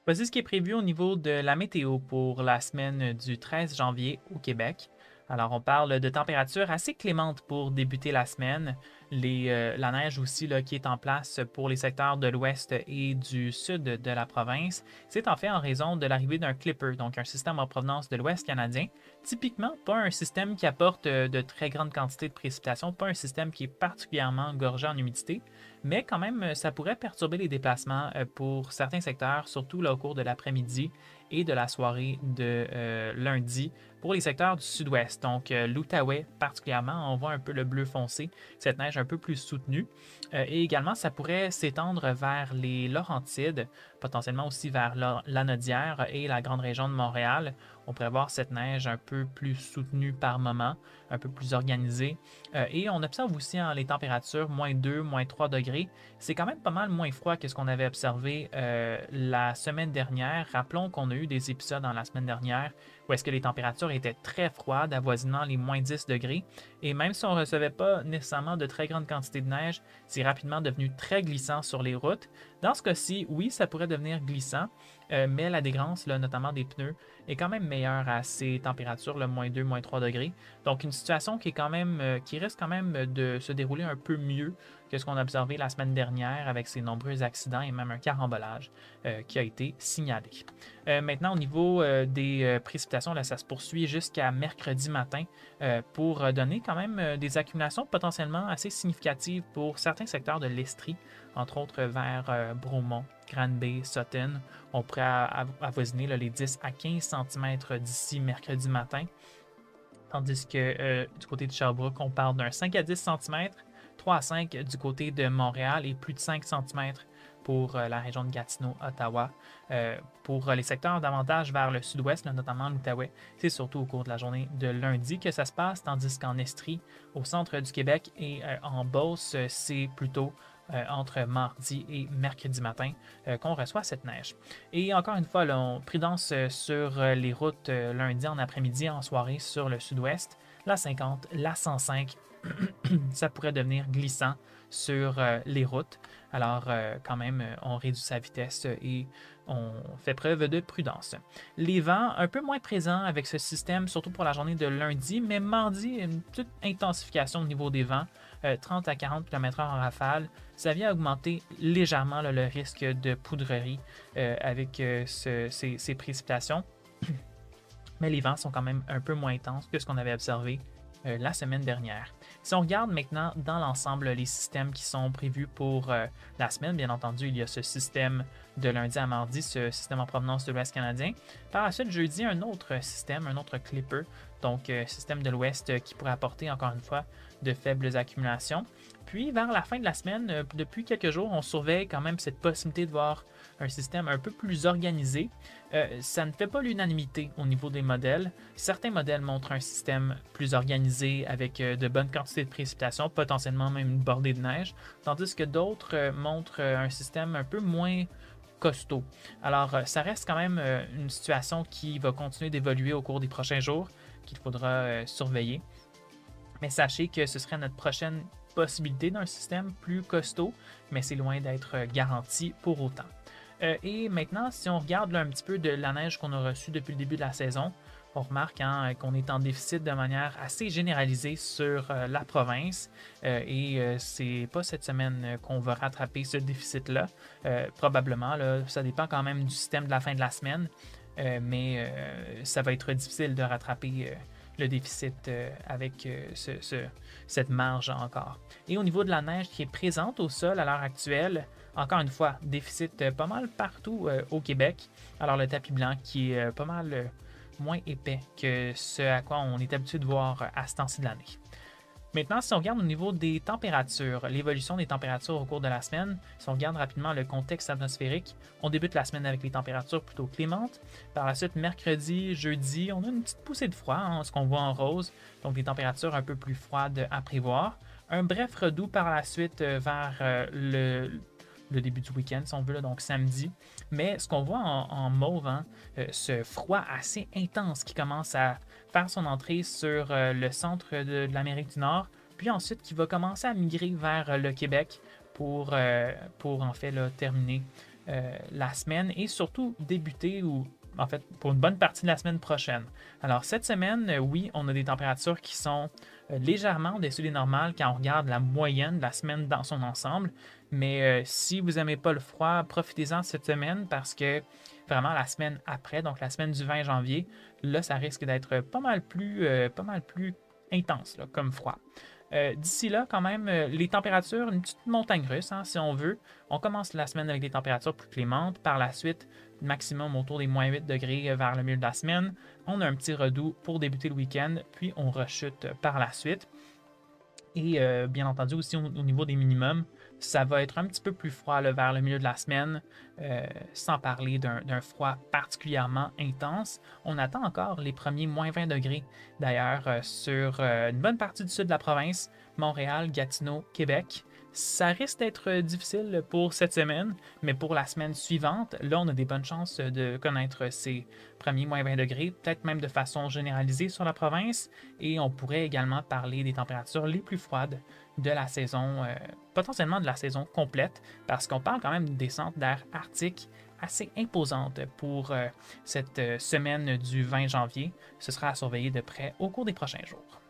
Voici ce qui est prévu au niveau de la météo pour la semaine du 13 janvier au Québec. Alors, on parle de températures assez clémentes pour débuter la semaine. La neige aussi là, qui est en place pour les secteurs de l'ouest et du sud de la province, c'est en fait en raison de l'arrivée d'un clipper, donc un système en provenance de l'ouest canadien. Typiquement, pas un système qui apporte de très grandes quantités de précipitations, pas un système qui est particulièrement gorgé en humidité, mais quand même, ça pourrait perturber les déplacements pour certains secteurs, surtout là, au cours de l'après-midi et de la soirée de lundi pour les secteurs du sud-ouest. Donc, l'Outaouais particulièrement, on voit un peu le bleu foncé, cette neige un peu plus soutenue. Et également, ça pourrait s'étendre vers les Laurentides, potentiellement aussi vers l'Anaudière et la grande région de Montréal. On pourrait voir cette neige un peu plus soutenue par moment, un peu plus organisée. Et on observe aussi les températures, -2, -3 degrés. C'est quand même pas mal moins froid que ce qu'on avait observé la semaine dernière. Rappelons qu'on a eu des épisodes dans la semaine dernière où est-ce que les températures étaient très froides, avoisinant les -10 degrés. Et même si on ne recevait pas nécessairement de très grandes quantités de neige, c'est rapidement devenu très glissant sur les routes. Dans ce cas-ci, oui, ça pourrait devenir glissant, mais l'adhérence, notamment des pneus, est quand même meilleure à ces températures, le -2, -3 degrés. Donc, une situation qui est quand même, qui risque quand même de se dérouler un peu mieux que ce qu'on a observé la semaine dernière avec ces nombreux accidents et même un carambolage qui a été signalé. Maintenant, au niveau des précipitations, là, ça se poursuit jusqu'à mercredi matin pour donner quand même des accumulations potentiellement assez significatives pour certains secteurs de l'Estrie, entre autres vers Bromont, Granby, Sutton. On pourrait avoisiner là, les 10 à 15 cm d'ici mercredi matin. Tandis que du côté de Sherbrooke, on parle d'un 5 à 10 cm, 3 à 5 du côté de Montréal et plus de 5 cm pour la région de Gatineau, Ottawa. Pour les secteurs davantage vers le sud-ouest, notamment l'Outaouais, c'est surtout au cours de la journée de lundi que ça se passe, tandis qu'en Estrie, au centre du Québec et en Beauce, c'est plutôt entre mardi et mercredi matin qu'on reçoit cette neige. Et encore une fois, là, prudence sur les routes lundi en après-midi, en soirée sur le sud-ouest, la 50, la 105, ça pourrait devenir glissant sur les routes. Alors, quand même, on réduit sa vitesse et on fait preuve de prudence. Les vents, un peu moins présents avec ce système, surtout pour la journée de lundi, mais mardi, une petite intensification au niveau des vents, 30 à 40 km/h en rafale. Ça vient augmenter légèrement le risque de poudrerie avec ces précipitations. Mais les vents sont quand même un peu moins intenses que ce qu'on avait observé la semaine dernière. Si on regarde maintenant dans l'ensemble les systèmes qui sont prévus pour la semaine, bien entendu, il y a ce système de lundi à mardi, ce système en provenance de l'Ouest canadien. Par la suite, jeudi, un autre système, un autre clipper, donc système de l'Ouest qui pourrait apporter encore une fois de faibles accumulations. Puis, vers la fin de la semaine, depuis quelques jours, on surveille quand même cette possibilité de voir un système un peu plus organisé. Ça ne fait pas l'unanimité au niveau des modèles. Certains modèles montrent un système plus organisé avec de bonnes quantités de précipitations, potentiellement même une bordée de neige, tandis que d'autres montrent un système un peu moins costaud. Alors, ça reste quand même une situation qui va continuer d'évoluer au cours des prochains jours, qu'il faudra surveiller. Mais sachez que ce serait notre prochaine possibilité d'un système plus costaud, mais c'est loin d'être garanti pour autant. Et maintenant, si on regarde là, un petit peu de la neige qu'on a reçue depuis le début de la saison, on remarque qu'on est en déficit de manière assez généralisée sur la province et c'est pas cette semaine qu'on va rattraper ce déficit-là. Probablement, là, ça dépend quand même du système de la fin de la semaine, mais ça va être difficile de rattraper le déficit avec cette marge encore. Et au niveau de la neige qui est présente au sol à l'heure actuelle, encore une fois, déficit pas mal partout au Québec. Alors le tapis blanc qui est pas mal moins épais que ce à quoi on est habitué de voir à ce temps-ci de l'année. Maintenant, si on regarde au niveau des températures, l'évolution des températures au cours de la semaine, si on regarde rapidement le contexte atmosphérique, on débute la semaine avec les températures plutôt clémentes. Par la suite, mercredi, jeudi, on a une petite poussée de froid, ce qu'on voit en rose, donc des températures un peu plus froides à prévoir. Un bref redout par la suite vers le début du week-end, si on veut, là, donc samedi. Mais ce qu'on voit en mauve, ce froid assez intense qui commence à faire son entrée sur le centre de l'Amérique du Nord, puis ensuite qui va commencer à migrer vers le Québec pour en fait là, terminer la semaine et surtout débuter ou en fait pour une bonne partie de la semaine prochaine. Alors cette semaine, oui, on a des températures qui sont légèrement au-dessus des normales quand on regarde la moyenne de la semaine dans son ensemble. Mais si vous n'aimez pas le froid, profitez-en cette semaine parce que vraiment la semaine après, donc la semaine du 20 janvier, là, ça risque d'être pas mal plus intense là, comme froid. D'ici là, quand même, les températures, une petite montagne russe, hein, si on veut. On commence la semaine avec des températures plus clémentes. Par la suite, maximum autour des moins 8 degrés vers le milieu de la semaine. On a un petit redout pour débuter le week-end, puis on rechute par la suite. Et bien entendu aussi au niveau des minimums, ça va être un petit peu plus froid là, vers le milieu de la semaine, sans parler d'un froid particulièrement intense. On attend encore les premiers moins 20 degrés d'ailleurs sur une bonne partie du sud de la province, Montréal, Gatineau, Québec. Ça risque d'être difficile pour cette semaine, mais pour la semaine suivante, là, on a des bonnes chances de connaître ces premiers moins 20 degrés, peut-être même de façon généralisée sur la province. Et on pourrait également parler des températures les plus froides de la saison, potentiellement de la saison complète, parce qu'on parle quand même d'une descente d'air arctique assez imposante pour cette semaine du 20 janvier. Ce sera à surveiller de près au cours des prochains jours.